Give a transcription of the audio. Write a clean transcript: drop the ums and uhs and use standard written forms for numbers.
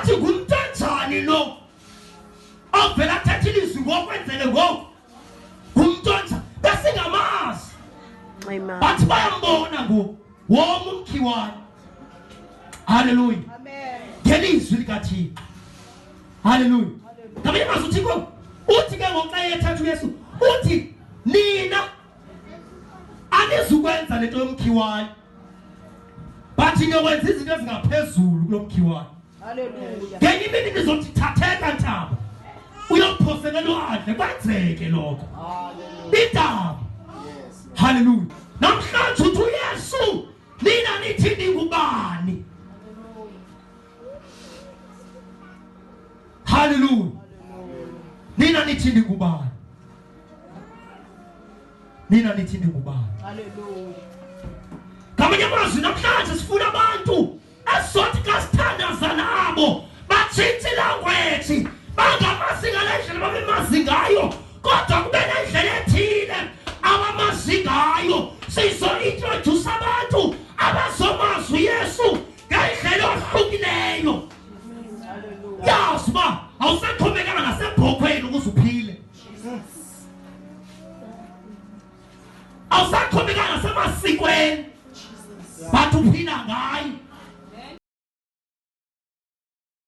bathi ngumntanjani lo ovela thatha ilizwi ngokwenzele ngoku ngumntanjani besingamazi. Amen. Bathi bayambona ngoku woma umkhiwane. Hallelujah. Amen. Ngelizwi likaThixo. Hallelujah. Ngamanye amazwi uThixo uthi ke ngoxa yethathu Yesu uthi nina anizukwenza lento yomkhiwane bathi ngokwenza izinto ezingaphezulu kulomkhiwane. Hallelujah. Ngenye imini nizothi thatheka ntaba uyophosela elwandle kwenzeke lokho. Hallelujah. Intaba. Hallelujah. Namhlanje uthi uYesu nina nithi ningubani? Hallelujah. Nina nithi ningubani? Nina nithi ningubani? Hallelujah. Ngamanye amazwi namhlanje sifuna abantu esothi kasithandaza nabo batshintshe language bangamazi ngale ndlela babemazi ngayo kodwa kube nendlela ethile abamazi ngayo sizo-introduce abantu abazomazi uYesu ngendlela ohlukileyo. Yazi uba awusaxhomekanga nasebhokhweni ukuze uphile, awusaxhomekanga nasemasikweni but uphila ngayo.